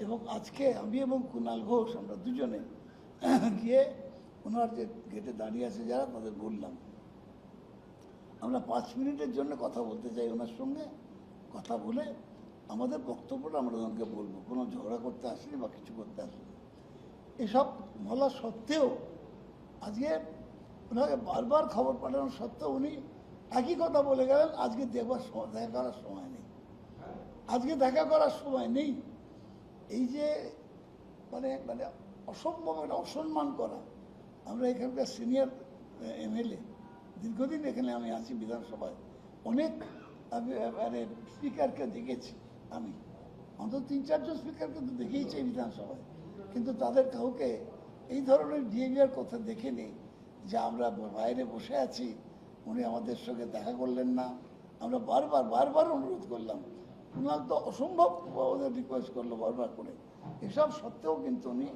এবং আজকে আমি এবং কুণাল ঘোষ আমরা দুজনে গিয়ে ওনার যে গেটে দাঁড়িয়ে আছে যারা তাদের বললাম আমরা 5 মিনিটের জন্য কথা বলতে চাই ওনার সঙ্গে। কথা বলে আমাদের বক্তব্যটা আমরা ওনাকে বলবো, কোনো ঝগড়া করতে আসেনি বা কিছু করতে আসেনি। এসব বলা সত্ত্বেও আজকে ওনাকে বারবার খবর পাঠানো সত্ত্বেও উনি একই কথা বলে গেলেন, আজকে দেখা করার সময় নেই, আজকে দেখা করার সময় নেই। এই যে মানে মানে অসম্ভব একটা অসম্মান করা। আমরা এখানকার সিনিয়র এমএলএ, দীর্ঘদিন এখানে আমি আছি বিধানসভায়, অনেক আমি মানে স্পিকারকে দেখেছি, আমি অন্তত 3-4 জন স্পিকারকে তো দেখেইছি বিধানসভায়, কিন্তু তাদের কাউকে এই ধরনের বিহেভিয়ার কথা দেখেনি যে আমরা বাইরে বসে আছি, উনি আমাদের সঙ্গে দেখা করলেন না। আমরা বারবার অনুরোধ করলাম, কুণাল তো অসম্ভব ওদের রিকোয়েস্ট করলো বারবার করে, এসব সত্ত্বেও কিন্তু উনি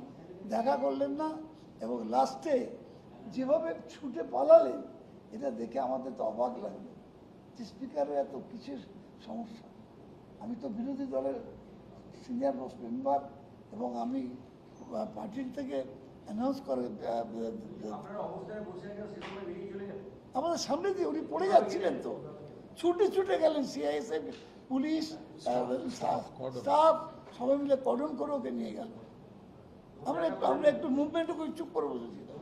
দেখা করলেন না। এবং লাস্টে যেভাবে ছুটে পালালেন এটা দেখে আমাদের তো অবাক লাগলো যে স্পিকারের এত কিসের সমস্যা। আমি তো বিরোধী দলের সিনিয়র মোস্ট মেম্বার এবং আমি পার্টির থেকে অ্যানাউন্স করে আমাদের সামনে দিয়ে উনি পড়ে যাচ্ছিলেন, তো ছুটে গেলেন, সিআইএসএফ পুলিশ স্টাফ সবাই মিলে কর্ডন করে ওকে নিয়ে গেল। আমরা একটু মুভমেন্টও করে চুপ করে বসেছিলাম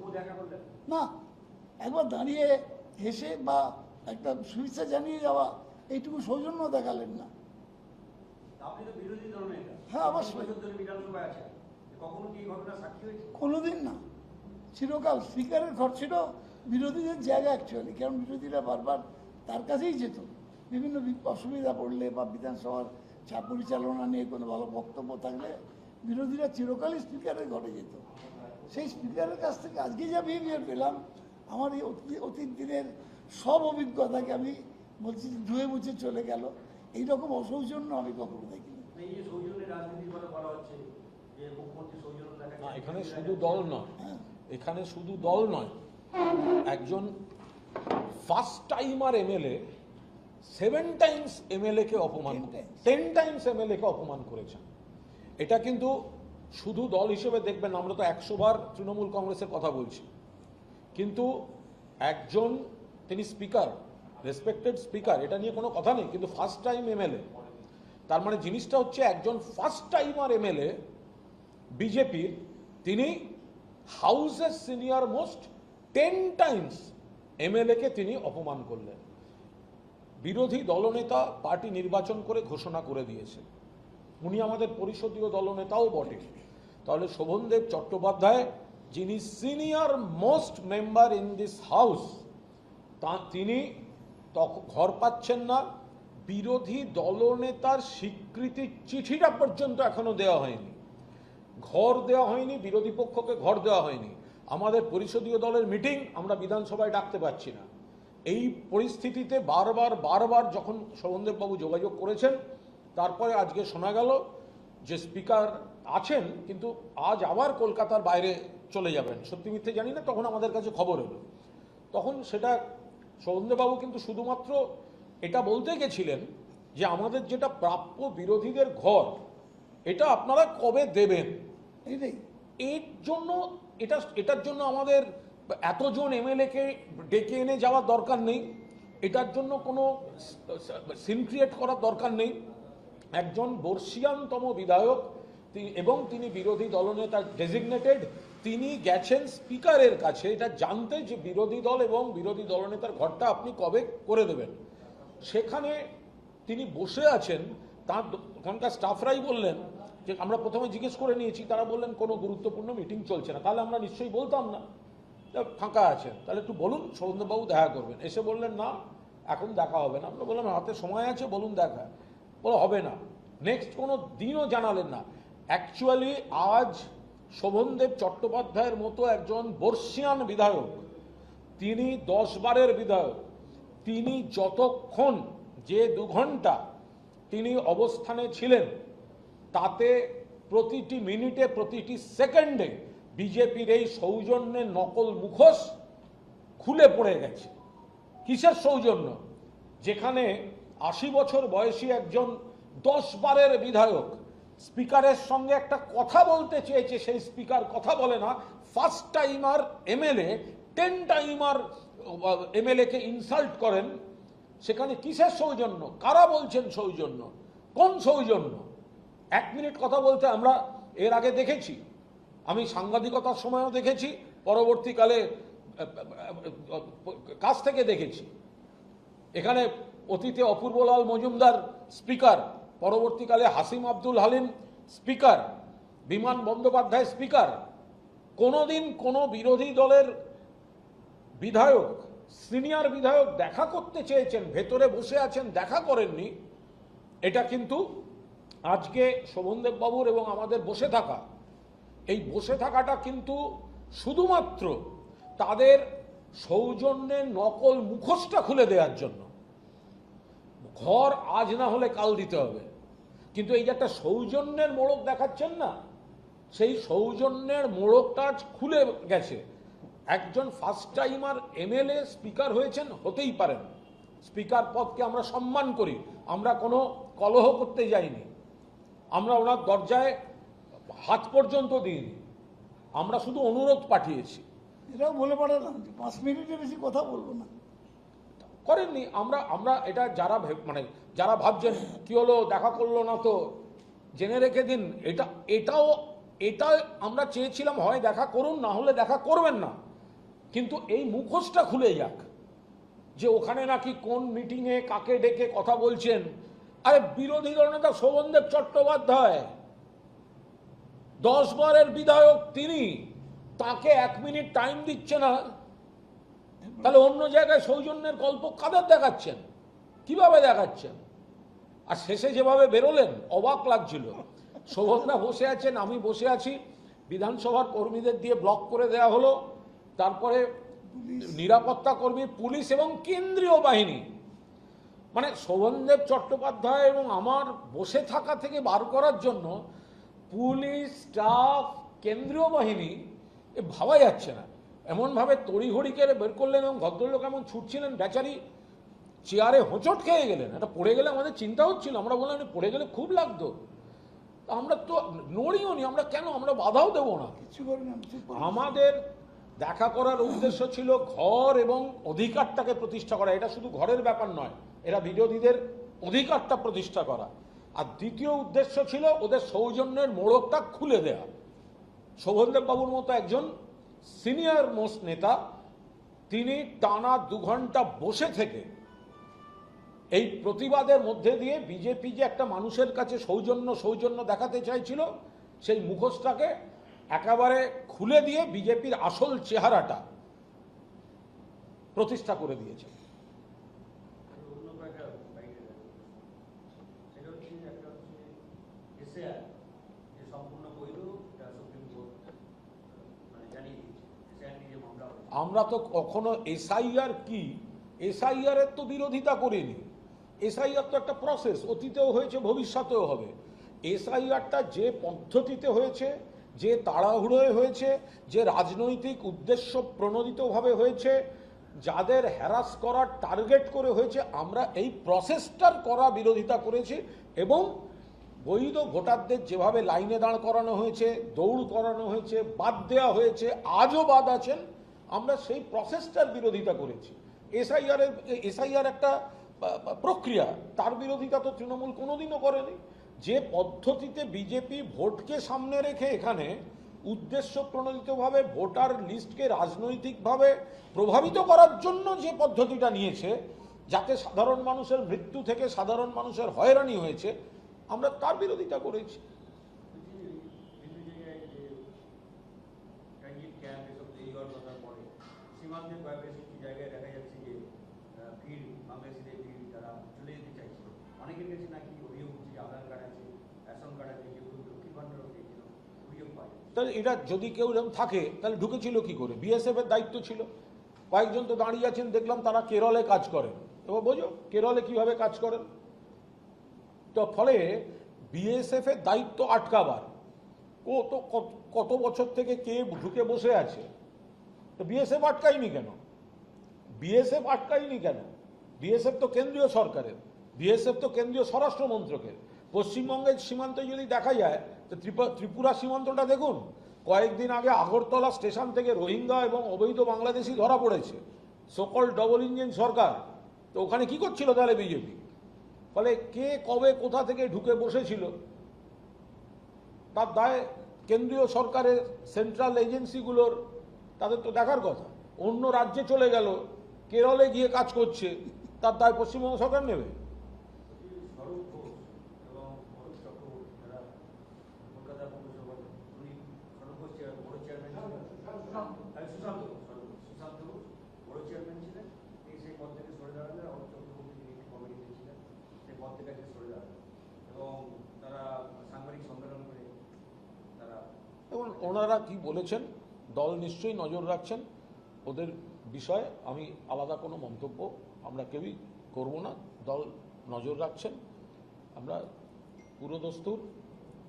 না, একবার দাঁড়িয়ে হেসে বা একটা শুভেচ্ছা জানিয়ে যাওয়া এইটুকু সৌজন্য দেখালেন না। হ্যাঁ অবশ্যই, কোনোদিন না, চিরকাল স্পিকারের ঘর ছিল বিরোধীদের জায়গা অ্যাকচুয়ালি, কারণ বিরোধীরা বারবার তার কাছেই যেত বিভিন্ন অসুবিধা পড়লে বা বিধানসভার চাপ পরিচালনা নিয়ে কোনো ভালো বক্তব্য থাকলে বিরোধীরা চিরকালই স্পিকারের ঘরে যেত। সেই স্পিকারের কাছ থেকে আজকে যা বিহেভিয়ার পেলাম, আমার এই অতীত দিনের সব অভিজ্ঞতাকে আমি বলছি ধুয়ে মুছে চলে গেল। এইরকম অসৌজন্য আমি কখনো দেখিনি। এখানে শুধু দল নয়, এখানে শুধু দল নয়, একজন first timer MLA 7 times MLA কে অপমান, 10 টাইমস এমএলএ কে অপমান করেছেন। এটা কিন্তু শুধু দল হিসেবে দেখবেন, আমরা তো 100 বার তৃণমূল কংগ্রেসের কথা বলছি, কিন্তু একজন তিনি স্পিকার, রেসপেক্টেড স্পিকার, এটা নিয়ে কোনো কথা নেই, কিন্তু ফার্স্ট টাইম এমএলএ, তার মানে জিনিসটা হচ্ছে একজন ফার্স্ট টাইমার এমএলএ বিজেপির, তিনি হাউসের সিনিয়র মোস্ট 10 টাইমস এমএলএ কে তিনি অপমান করলেন। বিরোধী দলনেতা পার্টি নির্বাচন করে ঘোষণা করে দিয়েছে, উনি আমাদের পরিষদীয় দলনেতাও বটে। তাহলে শোভনদেব চট্টোপাধ্যায়, যিনি senior most member in this house, তিনি ঘর পাচ্ছেন না। বিরোধী দলনেতার স্বীকৃতির চিঠিটা পর্যন্ত এখনো দেওয়া হয়নি, ঘর দেওয়া হয়নি, বিরোধী পক্ষকে ঘর দেওয়া হয়নি। আমাদের পরিষদীয় দলের মিটিং আমরা বিধানসভায় ডাকতে পারছি না। এই পরিস্থিতিতে বারবার যখন শোভনদেববাবু যোগাযোগ করেছেন, তারপরে আজকে শোনা গেল যে স্পিকার আছেন কিন্তু আজ আবার কলকাতার বাইরে চলে যাবেন, সত্যি মিথ্যে জানি না, তখন আমাদের কাছে খবর এলো। তখন সেটা শোভনদেববাবু কিন্তু শুধুমাত্র এটা বলতে গেছিলেন যে আমাদের যেটা প্রাপ্য বিরোধীদের ঘর, এটা আপনারা কবে দেবেন। এর জন্য এটার জন্য আমাদের এতজন এমএলএকে ডেকে এনে যাওয়ার দরকার নেই, এটার জন্য কোনো সিন ক্রিয়েট করার দরকার নেই। একজন বর্ষিয়ানতম বিধায়ক এবং তিনি বিরোধী দলনেতা ডেজিগনেটেড, তিনি গেছেন স্পিকারের কাছে এটা জানতে যে বিরোধী দল এবং বিরোধী দলনেতার ঘরটা আপনি কবে করে দেবেন। সেখানে তিনি বসে আছেন, তার ওখানকার স্টাফরাই বললেন যে আমরা প্রথমে জিজ্ঞেস করে নিয়েছি, তারা বললেন কোনো গুরুত্বপূর্ণ মিটিং চলছে না। তাহলে আমরা নিশ্চয়ই বলতাম না, ফাঁকা আছেন, তাহলে একটু বলুন শোভনদেববাবু দেখা করবেন। এসে বললেন না এখন দেখা হবে না। আমরা বললাম হাতে সময় আছে, বলুন দেখা, বলো হবে না। নেক্সট কোনো দিনও জানালেন না। অ্যাকচুয়ালি আজ শোভনদেব চট্টোপাধ্যায়ের মতো একজন বর্ষিয়ান বিধায়ক, তিনি 10 বারের বিধায়ক, তিনি যতক্ষণ যে 2 ঘন্টা তিনি অবস্থানে ছিলেন, তাতে প্রতিটি মিনিটে প্রতিটি সেকেন্ডে বিজেপির এই সৌজন্যের নকল মুখোশ খুলে পড়ে গেছে। কিসের সৌজন্য? যেখানে 80 বছর বয়সী একজন 10 বারের বিধায়ক, স্পিকারের সঙ্গে একটা কথা বলতে চেয়েছে, সেই স্পিকার কথা বলে না। First timer MLA 10 timer MLA কে ইনসাল্ট করেন, সেখানে কিসের সৌজন্য? কারা বলছেন সৌজন্য? কোন সৌজন্য? 1 মিনিট কথা বলতে আমরা এর আগে দেখেছি, আমি সাংবাদিকতার সময়ও দেখেছি, পরবর্তীকালে কাছ থেকে দেখেছি। এখানে অতীতে অপূর্বলাল মজুমদার স্পিকার, পরবর্তীকালে হাসিম আব্দুল হালিম স্পিকার, বিমান বন্দ্যোপাধ্যায় স্পিকার। কোনোদিন কোনো বিরোধী দলের বিধায়ক, সিনিয়র বিধায়ক দেখা করতে চেয়েছেন, ভেতরে বসে আছেন, দেখা করেননি। এটা কিন্তু আজকে শোভনদেব বাবুর এবং আমাদের বসে থাকা, এই বসে থাকাটা কিন্তু শুধুমাত্র তাদের সৌজন্যের নকল মুখোশটা খুলে দেওয়ার জন্য। ঘর আজ না হলে কাল দিতে হবে, কিন্তু এই যে একটা সৌজন্যের মোড়ক দেখাচ্ছেন না, সেই সৌজন্যের মোড়কটা আজ খুলে গেছে। একজন ফার্স্ট টাইমার এমএলএ স্পিকার হয়েছেন, হতেই পারেন। স্পিকার পদকে আমরা সম্মান করি, আমরা কোনো কলহ করতে যাইনি, আমরা ওনার দরজায় হাত পর্যন্ত দিইনি, আমরা শুধু অনুরোধ পাঠিয়েছি। এটাও বলে পাঠালাম যে 5 মিনিটের বেশি কথা বলবো না। করেননি। আমরা এটা যারা মানে যারা ভাবছেন কি হলো, দেখা করলো না, তো জেনে রেখে দিন, এটা আমরা চেয়েছিলাম হয় দেখা করুন, না হলে দেখা করবেন না, কিন্তু এই মুখোশটা খুলে যাক যে ওখানে নাকি কোন মিটিংয়ে কাকে ডেকে কথা বলছেন। আরে বিরোধী দলনেতা শোভনদেব চট্টোপাধ্যায় 10 বারের বিধায়ক, তিনি, তাকে 1 মিনিট টাইম দিচ্ছে না, তাহলে অন্য জায়গায় সৌজন্যের গল্প কাদের দেখাচ্ছেন, কিভাবে দেখাচ্ছেন? আর শেষে যেভাবে বেরোলেন অবাক লাগছিল। শোভনদা বসে আছেন, আমি বসে আছি, বিধানসভার কর্মীদের দিয়ে ব্লক করে দেয়া হলো, তারপরে নিরাপত্তা কর্মী, পুলিশ এবং কেন্দ্রীয় বাহিনী, মানে শোভনদেব চট্টোপাধ্যায় এবং আমার বসে থাকা থেকে বার করার জন্য পুলিশ, স্টাফ, কেন্দ্রীয় বাহিনী, এ ভাবা যাচ্ছে না। এমনভাবে তড়িঘড়ি করে বের করলেন এবং ভদ্রলোক এমন ছুটছিলেন, বেচারি চেয়ারে হোঁচট খেয়ে গেলেন। এটা পড়ে গেলে আমাদের চিন্তা হচ্ছিল, আমরা বললাম পড়ে গেলে খুব লাগতো, আমরা তো নড়িও নি, আমরা কেন, আমরা বাধাও দেবো না, কিছু করি না। আমাদের দেখা করার উদ্দেশ্য ছিল ঘর এবং অধিকারটাকে প্রতিষ্ঠা করা। এটা শুধু ঘরের ব্যাপার নয়, এরা বিরোধীদের অধিকারটা প্রতিষ্ঠা করা। আর দ্বিতীয় উদ্দেশ্য ছিল ওদের সৌজন্যের মোড়কটা খুলে দেয়া। শোভনদেব বাবুর মতো একজন সিনিয়র মোস্ট নেতা, তিনি টানা 2 ঘন্টা বসে থেকে এই প্রতিবাদের মধ্যে দিয়ে বিজেপি যে একটা মানুষের কাছে সৌজন্য দেখাতে চাইছিল, সেই মুখোশটাকে একেবারে খুলে দিয়ে বিজেপির আসল চেহারাটা প্রতিষ্ঠা করে দিয়েছে। আমরা তো কখনো এসআইআর কি, এসআইআর এর তো বিরোধিতা করিনি। এসআইআর তো একটা প্রসেস, অতীতেও হয়েছে, ভবিষ্যতেও হবে। এসআইআরটা যে পদ্ধতিতে হয়েছে, যে তাড়াহুড়োয় হয়েছে, যে রাজনৈতিক উদ্দেশ্য প্রণোদিতভাবে হয়েছে, যাদের হ্যারাস করার টার্গেট করে হয়েছে, আমরা এই প্রসেসটার করা বিরোধিতা করেছি। এবং বৈধ ভোটারদের যেভাবে লাইনে দাঁড় করানো হয়েছে, দৌড় করানো হয়েছে, বাদ দেওয়া হয়েছে, আজও বাদ আছেন, আমরা সেই প্রসেসটার বিরোধিতা করেছি। এসআইআর একটা প্রক্রিয়া, তার বিরোধিতা তো তৃণমূল কোনোদিনও করেনি। যে পদ্ধতিতে বিজেপি ভোটকে সামনে রেখে এখানে উদ্দেশ্য প্রণোদিতভাবে ভোটার লিস্টকে রাজনৈতিকভাবে প্রভাবিত করার জন্য যে পদ্ধতিটা নিয়েছে, যাতে সাধারণ মানুষের মৃত্যু থেকে সাধারণ মানুষের হয়রানি হয়েছে, আমরা তার বিরোধিতা করেছি। তাহলে এটা যদি কেউ এরকম থাকে, তাহলে ঢুকেছিল কি করে? বিএসএফ এর দায়িত্ব ছিল, কয়েকজন তো দাঁড়িয়ে আছেন, দেখলাম তারা কেরলে কাজ করেন। এবার বোঝো কেরলে কিভাবে কাজ করেন। তো ফলে বিএসএফ এর দায়িত্ব আটকাবার, ও তো কত বছর থেকে কে ঢুকে বসে আছে, তো বিএসএফ আটকায়নি কেন? বিএসএফ আটকায়নি কেন? বিএসএফ তো কেন্দ্রীয় সরকারের, বিএসএফ তো কেন্দ্রীয় স্বরাষ্ট্র মন্ত্রকের, পশ্চিমবঙ্গের সীমান্তে যদি দেখা যায় তো ত্রিপুরা সীমান্তটা দেখুন, কয়েকদিন আগে আগরতলা স্টেশন থেকে রোহিঙ্গা এবং অবৈধ বাংলাদেশি ধরা পড়েছে, সকল ডবল ইঞ্জিন সরকার। তো ওখানে কি করছিল তাহলে বিজেপি? ফলে কে কবে কোথা থেকে ঢুকে বসেছিল তার দায় কেন্দ্রীয় সরকারের সেন্ট্রাল এজেন্সিগুলোর, তাদের তো দেখার কথা। অন্য রাজ্যে চলে গেল, কেরলে গিয়ে কাজ করছে, তার দায় পশ্চিমবঙ্গ সরকার নেবে? স্বরূপ ঘোষ এবং অরূপ চক্রবর্তী যারা কলকাতা পৌরসভার স্বরূপ ঘোষ বড় চেয়ারম্যান ছিলেন, সুশান্ত ঘোষ বড় চেয়ারম্যান ছিলেন, এই সেই পদ থেকে সরে দাঁড়ালেন। অরূপ চক্রবর্তী যিনি একটি কমিটিতে ছিলেন, সেই পদ থেকে সরে দাঁড়ালেন এবং তারা সাংবাদিক সম্মেলন করে তারা এবং ওনারা কি বলেছেন, দল নিশ্চয়ই নজর রাখছেন ওদের বিষয়ে। আমি আলাদা কোনো মন্তব্য আমরা কেউই করব না। দল নজর রাখছেন। আমরা পুরোদস্তুর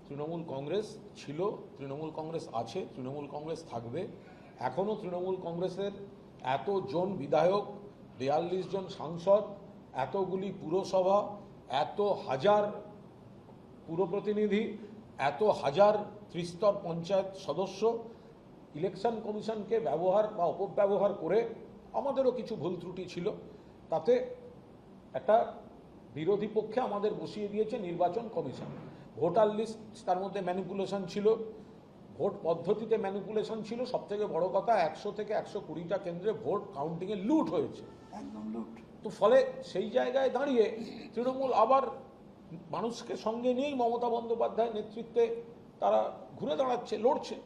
তৃণমূল কংগ্রেস ছিল, তৃণমূল কংগ্রেস আছে, তৃণমূল কংগ্রেস থাকবে। এখনও তৃণমূল কংগ্রেসের এতজন বিধায়ক, 42 জন সাংসদ, এতগুলি পুরসভা, এত হাজার পুরপ্রতিনিধি, এত হাজার ত্রিস্তর পঞ্চায়েত সদস্য, ইলেকশন কমিশনকে ব্যবহার বা অপব্যবহার করে আমাদেরও কিছু ভুল ত্রুটি ছিল। তাতে একটা বিরোধী পক্ষে আমাদের বসিয়ে দিয়েছে নির্বাচন কমিশন। ভোটার লিস্ট, তার মধ্যে ম্যানিপুলেশন ছিল, ভোট পদ্ধতিতে ম্যানিপুলেশন ছিল, সবথেকে বড় কথা 100 থেকে 120টা কেন্দ্রে ভোট কাউন্টিংয়ে লুট হয়েছে। একদম লুট। তো ফলে সেই জায়গায় দাঁড়িয়ে তৃণমূল আবার মানুষকে সঙ্গে নিয়েই মমতা বন্দ্যোপাধ্যায়ের নেতৃত্বে তারা ঘুরে দাঁড়াচ্ছে, লড়ছে।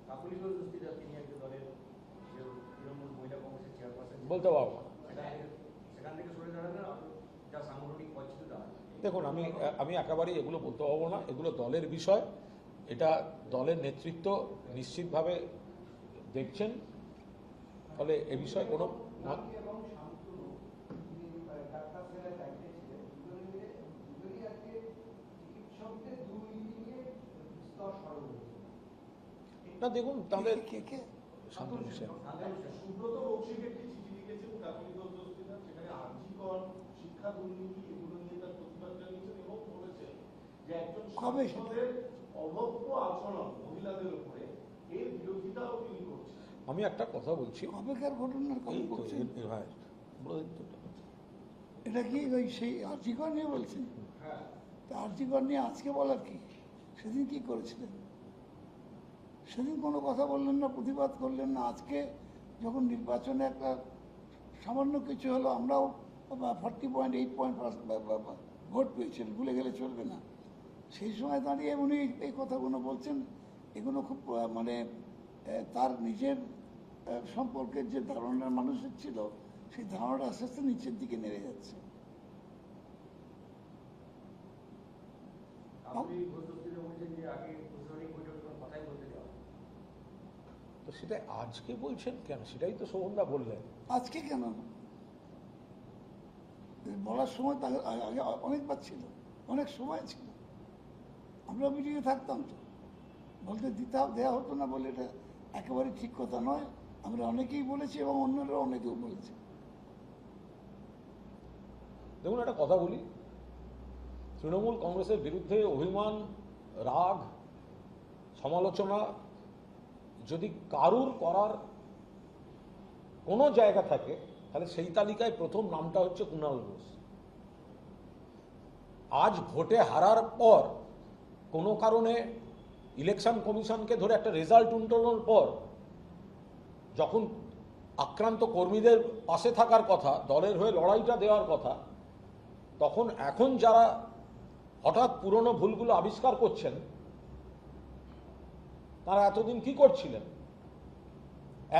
কাকুলি ঘোষ দস্তিদার, তিনি একটা দলের যে তৃণমূল মহিলা কংগ্রেসের চেয়ারপারসন, বলতে পারবো না। সেখান থেকে সরে দাঁড়ালেন, যা সাংগঠনিক পদ ছিল দাঁড়ালেন। দেখুন, আমি একেবারেই এগুলো বলতে পারবো না, এগুলো দলের বিষয়। এটা দলের নেতৃত্ব নিশ্চিতভাবে দেখছেন, ফলে এ বিষয়ে কোনো না। দেখুন, তাদের কে কে শান্তনু সেন, সুব্রত বক্সিকে একটি চিঠি লিখেছেন কাকুলি ঘোষ দস্তিদার, সেখানে আর্জিকর শিক্ষা দুর্নীতি এগুলো নিয়ে তার প্রতিবাদ জানিয়েছেন এবং বলেছেন যে একজন কবে সাংসদের অভব্য আচরণ মহিলাদের উপরে, এর বিরোধিতাও তিনি করছেন। আমি একটা কথা বলছি, কবেকার ঘটনার কথা এই তো বলছেন? ভাই, এটা কি ওই সেই আর্জিকর নিয়ে বলছেন? হ্যাঁ, তা আর্জিকর নিয়ে আজকে বলার কি? সেদিন কি করেছিলেন? সেদিন কোনো কথা বললেন না, প্রতিবাদ করলেন না। আজকে যখন নির্বাচনে একটা সামান্য কিছু হলো, আমরাও 40.8 ভোট পেয়েছেন, ভুলে গেলে চলবে না। সেই সময় দাঁড়িয়ে উনি এই কথাগুলো বলছেন। এগুলো খুব মানে তার নিজের সম্পর্কের যে ধারণা মানুষের ছিল, সেই ধারণাটা আস্তে আস্তে নিচের দিকে নেমে যাচ্ছে। কাকুলি ঘোষ দস্তিদার বলছেন যে আগে প্রশাসনিক বৈঠকে কোনো কথাই বলতে দেওয়া হয়। তো সেটা আজকে বলছেন কেন? সেটাই তো শোভনদা বললেন। আজকে কেন বলার সময় তার আগে অনেকবার ছিল, অনেক সময় ছিল। আমরা মিটিংয়ে থাকতাম, তো বলতে দেওয়া হতো না বলে এটা একেবারে ঠিক কথা নয়। আমরা অনেকেই বলেছি এবং অন্যরা অনেকেও বলেছে। দেখুন, একটা কথা বলি, তৃণমূল কংগ্রেসের বিরুদ্ধে অভিমান, রাগ, সমালোচনা যদি কারুর করার কোনো জায়গা থাকে, তাহলে সেই তালিকায় প্রথম নামটা হচ্ছে কুণাল ঘোষ। আজ ভোটে হারার পর কোনো কারণে ইলেকশন কমিশনকে ধরে একটা রেজাল্ট উল্টানোর পর যখন আক্রান্ত কর্মীদের পাশে থাকার কথা, দলের হয়ে লড়াইটা দেওয়ার কথা, তখন এখন যারা হঠাৎ পুরনো ভুলগুলো আবিষ্কার করছেন, তারা এতদিন কি করছিলেন?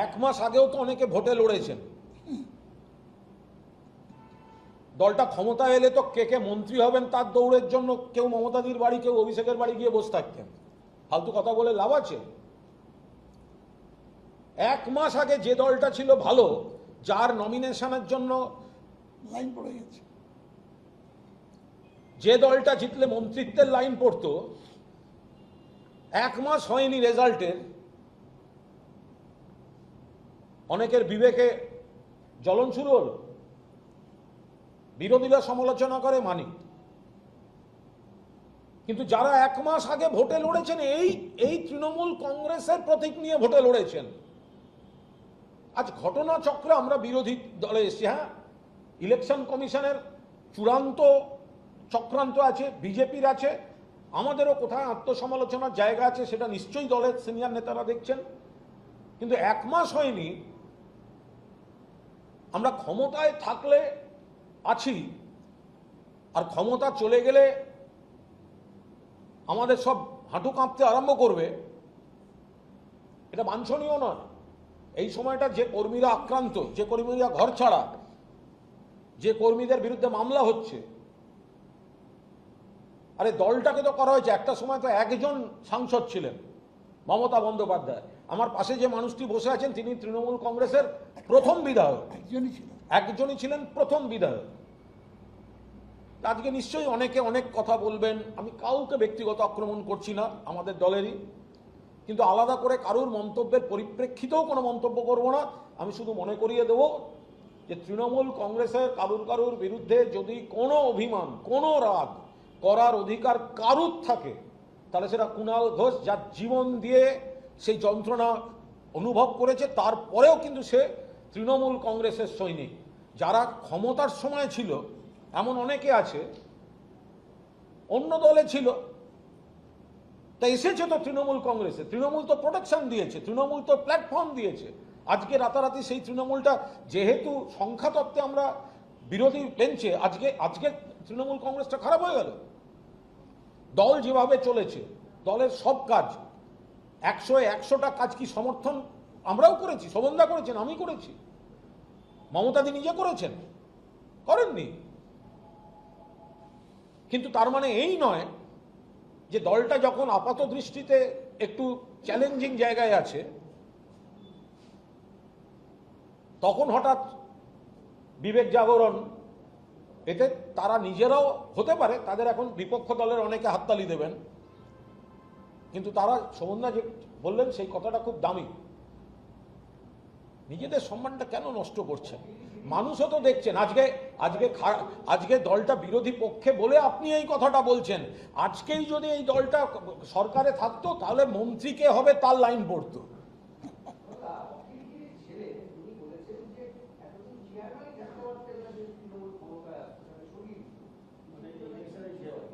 1 মাস আগেও তো অনেকে ভোটে লড়েছেন। দলটা ক্ষমতা এলে তো কে মন্ত্রী হবেন তার দৌড়ের জন্য কেউ মমতাদির বাড়ি, কেউ অভিষেকের বাড়ি গিয়ে বসে থাকতেন। ফালতু কথা বলে লাভ আছে? 1 মাস আগে যে দলটা ছিল ভালো, যার নমিনেশনের জন্য লাইন পড়ে গেছে, যে দলটা জিতলে মন্ত্রিত্বের লাইন পড়তো, 1 মাস হয়নি রেজাল্টের, অনেকের বিবেকে জ্বলন শুরু হল। বিরোধীরা সমালোচনা করে মানি, কিন্তু যারা 1 মাস আগে ভোটে লড়েছেন এই তৃণমূল কংগ্রেসের প্রতীক নিয়ে ভোটে লড়েছেন, আজ ঘটনাচক্রে আমরা বিরোধী দলে এসেছি। হ্যাঁ, ইলেকশন কমিশনের চূড়ান্ত চক্রান্ত আছে, বিজেপির আছে, আমাদেরও কোথায় আত্মসমালোচনার জায়গা আছে, সেটা নিশ্চয়ই দলের সিনিয়র নেতারা দেখছেন। কিন্তু 1 মাস হয়নি, আমরা ক্ষমতায় থাকলে আছি, আর ক্ষমতা চলে গেলে আমাদের সব হাঁটু কাঁপতে আরম্ভ করবে, এটা বাঞ্ছনীয় নয়। এই সময়টা যে কর্মীরা আক্রান্ত, যে কর্মীরা ঘর ছাড়া, যে কর্মীদের বিরুদ্ধে মামলা হচ্ছে, আরে দলটাকে তো করা হয়েছে। একটা সময় তো একজন সাংসদ ছিলেন, মমতা বন্দ্যোপাধ্যায়। আমার পাশে যে মানুষটি বসে আছেন তিনি তৃণমূল কংগ্রেসের প্রথম বিধায়ক, একজনই ছিলেন প্রথম বিধায়ক। আজকে নিশ্চয়ই অনেকে অনেক কথা বলবেন, আমি কাউকে ব্যক্তিগত আক্রমণ করছি না, আমাদের দলেরই, কিন্তু আলাদা করে কারুর মন্তব্যের পরিপ্রেক্ষিতেও কোনো মন্তব্য করব না। আমি শুধু মনে করিয়ে দেব যে তৃণমূল কংগ্রেসের কারুর বিরুদ্ধে যদি কোনো অভিমান, কোনো রাগ করার অধিকার কারুর থাকে, তাহলে সেটা কুণাল ঘোষ, যার জীবন দিয়ে সেই যন্ত্রণা অনুভব করেছে, তারপরেও কিন্তু সে তৃণমূল কংগ্রেসের সৈনিক। যারা ক্ষমতার সময় ছিল এমন অনেকে আছে, অন্য দলে ছিল, তা এসেছে তো তৃণমূল কংগ্রেসে। তৃণমূল তো প্রোটেকশন দিয়েছে, তৃণমূল তো প্ল্যাটফর্ম দিয়েছে। আজকে রাতারাতি সেই তৃণমূলটা, যেহেতু সংখ্যাতত্ত্বে আমরা বিরোধী বেঞ্চে, আজকে তৃণমূল কংগ্রেসটা খারাপ হয়ে গেল। দল যেভাবে চলেছে, দলের সব কাজ 100-100টা কাজ কি সমর্থন আমরাও করেছি, শোভনদা করেছেন, আমি করেছি, মমতাদি নিজে করেছেন, করেননি। কিন্তু তার মানে এই নয় যে দলটা যখন আপাত দৃষ্টিতে একটু চ্যালেঞ্জিং জায়গায় আছে, তখন হঠাৎ বিবেক জাগরণ, এতে তারা নিজেরাও হতে পারে, তাদের এখন বিপক্ষ দলের অনেকে হাততালি দেবেন, কিন্তু তারা, শোভনদা যে বললেন সেই কথাটা খুব দামি, নিজেদের সম্মানটা কেন নষ্ট করছেন? মানুষও তো দেখছেন। আজকে দলটা বিরোধী পক্ষে বলে আপনি এই কথাটা বলছেন। আজকেই যদি এই দলটা সরকারে থাকতো, তাহলে মন্ত্রী কে হবে তার লাইন পড়তো।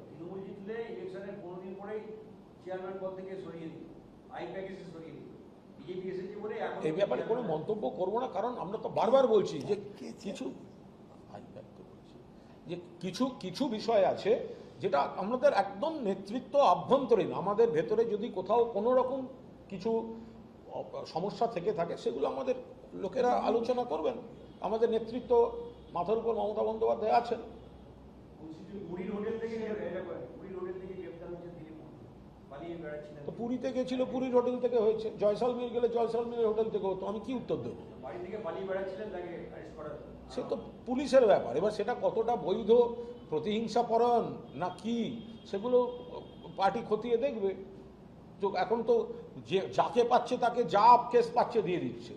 তৃণমূল জিতলে ইলেকশনের 15 দিন পরেই চেয়ারম্যান পদ থেকে সরিয়ে দিল, আই প্যাকেজে সরিয়ে দিল। বিজেপি এসেছে বলে এই ব্যাপারে কোনো মন্তব্য করবো না, কারণ আমরা তো বারবার বলছি যে কিছু বিষয় আছে যেটা আমাদের একদম নেতৃত্ব আভ্যন্তরীণ, আমাদের ভেতরে যদি কোথাও কোনো রকম কিছু সমস্যা থেকে থাকে, সেগুলো আমাদের লোকেরা আলোচনা করবেন। আমাদের নেতৃত্ব, মাথার উপর মমতা বন্দ্যোপাধ্যায় আছেন। পুরীর হোটেল থেকে গ্রেফতার হয়েছে দিলীপ, পালিয়ে বেড়াচ্ছিলেন। তো পুরীতে গেছিল, পুরীর হোটেল থেকে হয়েছে, জয়সালমীর গেলে জয়সালমীর হোটেল থেকে হতো। আমি কি উত্তর দেবো? বাড়ি থেকে পালিয়ে বেড়াচ্ছিলেন, তাকে অ্যারেস্ট করা হলো। সে তো পুলিশের ব্যাপার। এবার সেটা কতটা বৈধ, প্রতিহিংসা পরায়ণ না কি, সেগুলো পার্টি খতিয়ে দেখবে। তো এখন তো যে যাকে পাচ্ছে তাকে যা কেস পাচ্ছে দিয়ে দিচ্ছে।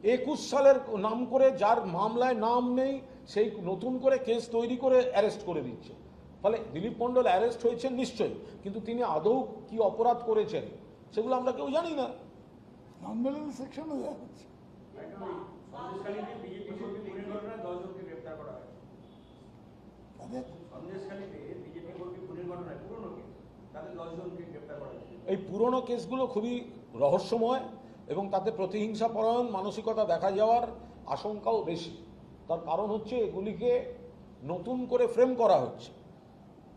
21 সালের নাম করে যার মামলায় নাম নেই, সেই নতুন করে কেস তৈরি করে অ্যারেস্ট করে দিচ্ছে। ফলে দিলীপ মণ্ডল অ্যারেস্ট হয়েছেন নিশ্চয়ই, কিন্তু তিনি আদৌ কি অপরাধ করেছেন সেগুলো আমরা কেউ জানি না। সেকশনও দেওয়া হচ্ছে। সন্দেশখালীতে বিজেপি কর্মী খুনের ঘটনায় 10 জনকে গ্রেফতার করা হয়েছে। সন্দেশখালীতে বিজেপি কর্মী খুনের ঘটনায় পুরনো কেস, তাদের 10 জনকে গ্রেফতার করা হয়েছে। এই পুরনো কেসগুলো খুবই রহস্যময় এবং তাতে প্রতিহিংসা পরায়ণ মানসিকতা দেখা যাওয়ার আশঙ্কাও বেশি। তার কারণ হচ্ছে এগুলিকে নতুন করে ফ্রেম করা হচ্ছে,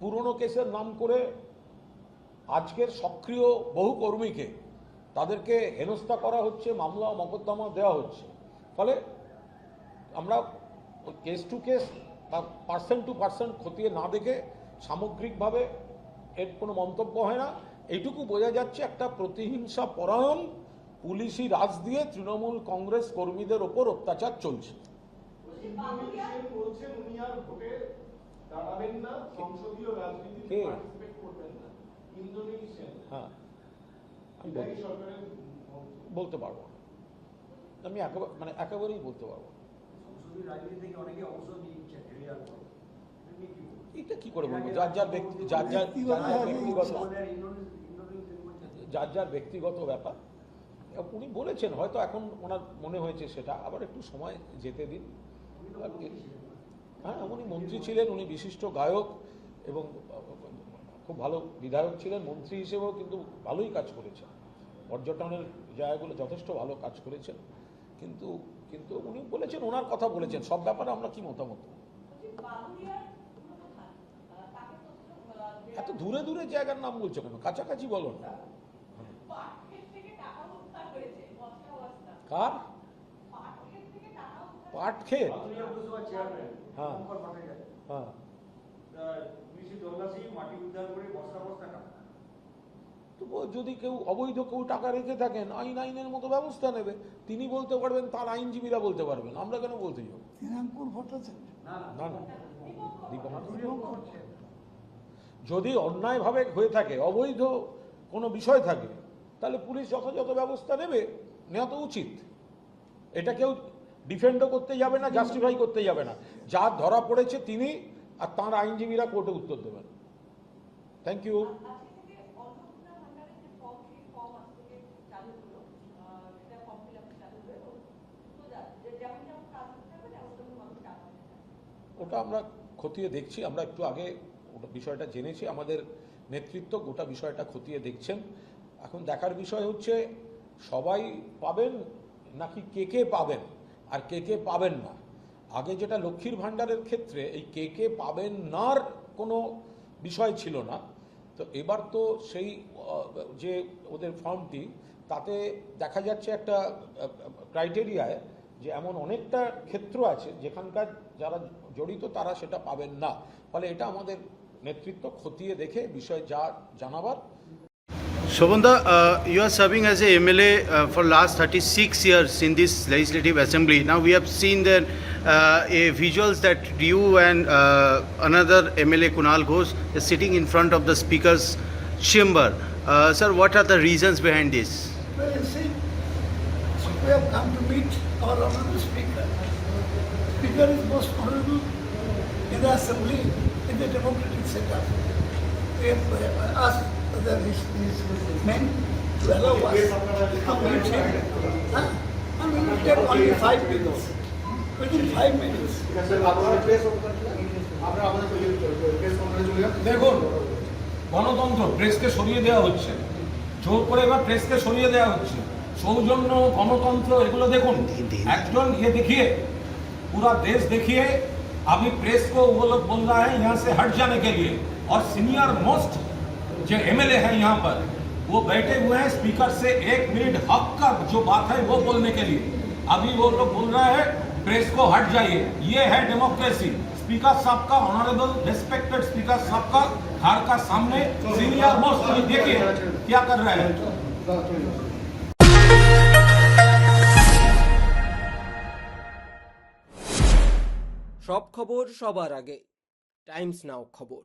পুরনো কেসের নাম করে আজকের সক্রিয় বহু কর্মীকে তাদেরকে হেনস্থা করা হচ্ছে, মামলা মকদ্দমা দেওয়া হচ্ছে। ফলে আমরা কেস টু কেস বা পার্সেন্ট টু পার্সেন্ট খতিয়ে না দেখে সামগ্রিকভাবে এর কোনো মন্তব্য হয় না। এইটুকু বোঝা যাচ্ছে একটা প্রতিহিংসা পরায়ণ পুলিশি রাজ দিয়ে তৃণমূল কংগ্রেস কর্মীদের ওপর অত্যাচার চলছে। বলছেন উনি আর ভোটে দাঁড়াবেন না, সংসদীয় রাজনীতিতে পার্টিসিপেট করবেন না। ইন্দোনেশিয়ান, হ্যাঁ, আমি সরকারের বলতে পারবো না, আমি একেবারেই বলতে পারবো না। সংসদীয় রাজনীতি থেকে অনেকে অবসর নিয়ে নিচ্ছেন হেরে যাওয়ার পর, কি বলছেন? এটা কি করে বলবো, যার যার ব্যক্তিগত ব্যাপার। উনি বলেছেন, হয়তো এখন ওনার মনে হয়েছে সেটা, আবার একটু সময় যেতে দিন। হ্যাঁ, উনি মন্ত্রী ছিলেন, উনি বিশিষ্ট গায়ক এবং খুব ভালো বিধায়ক ছিলেন, মন্ত্রী হিসেবেও কিন্তু ভালোই কাজ করেছেন, পর্যটনের জায়গাগুলো যথেষ্ট ভালো কাজ করেছেন। কিন্তু কিন্তু উনি বলেছেন, ওনার কথা বলেছেন, সব ব্যাপারে আমরা কি মতামত। এত দূরে দূরে জায়গার নাম বলছো কেন, কাছাকাছি বলো না। কার পাট ক্ষেত? হ্যাঁ হ্যাঁ, যদি কেউ অবৈধ কেউ টাকা রেখে থাকেন, আইনের মতো ব্যবস্থা নেবে। তিনি বলতে পারবেন, তার আইনজীবীরা বলতে পারবেন, আমরা কেন বলতে যাব? শ্রীরামপুর ভট্টাচার্য না না, যদি অন্যায়ভাবে হয়ে থাকে, অবৈধ কোনো বিষয় থাকে, তাহলে পুলিশ যথাযথ ব্যবস্থা নেবে, নেওয়া তো উচিত। এটা কেউ ডিফেন্ডও করতে যাবে না, জাস্টিফাই করতে যাবে না। যার ধরা পড়েছে তিনি আর তাঁর আইনজীবীরা কোর্টে উত্তর দেবেন। Thank you. ওটা আমরা খতিয়ে দেখছি, আমরা একটু আগে ওটা বিষয়টা জেনেছি, আমাদের নেতৃত্ব গোটা বিষয়টা খতিয়ে দেখছেন। এখন দেখার বিষয় হচ্ছে সবাই পাবেন নাকি কে কে পাবেন আর কে কে পাবেন না। আগে যেটা লক্ষ্মীর ভাণ্ডারের ক্ষেত্রে এই কে কে পাবেন নার কোনো বিষয় ছিল না, তো এবার তো সেই যে ওদের ফর্মটি, তাতে দেখা যাচ্ছে একটা ক্রাইটেরিয়ায় যে এমন অনেকটা ক্ষেত্র আছে যেখানকার যারা জড়িত তারা সেটা পাবেন না। ফলে এটা আমাদের নেতৃত্ব খতিয়ে দেখে বিষয় যা জানাবার। Shobanda, you are serving as a MLA for last 36 years in this legislative assembly. Now we have seen that visuals that you and another MLA Kunal Ghosh is sitting in front of the speaker's chamber. Sir, what are the reasons behind this? Well, you see, we have come to meet our honorable speaker. Speaker is most honorable in the assembly, in the democratic setup. We have asked these men to allow us to meet him. And we will take only 5 minutes. Within 5 minutes. দেখুন, গণতন্ত্র, প্রেসকে সরিয়ে দেওয়া হচ্ছে, জোর করে এবার প্রেসকে সরিয়ে দেওয়া হচ্ছে, সৌজন্য, গণতন্ত্র, এগুলো দেখুন। একজন ये देखिए, पूरा देश देखिए, अभी प्रेस को वो लोग बोल रहा है यहाँ से हट जाने के लिए, और सीनियर मोस्ट जो एमएलए है यहाँ पर, वो बैठे हुए हैं स्पीकर से 1 मिनट हक का जो बात है वो बोलने के लिए। अभी वो लोग बोल रहा है प्रेस को हट जाइए। ये है डेमोक्रेसी। स्पीकर साहब का, ऑनरेबल रेस्पेक्टेड स्पीकर साहब का घर का सामने सीनियर मोस्ट, देखिए क्या कर रहा है। সব খবর সবার আগে, টাইমস নাও খবর।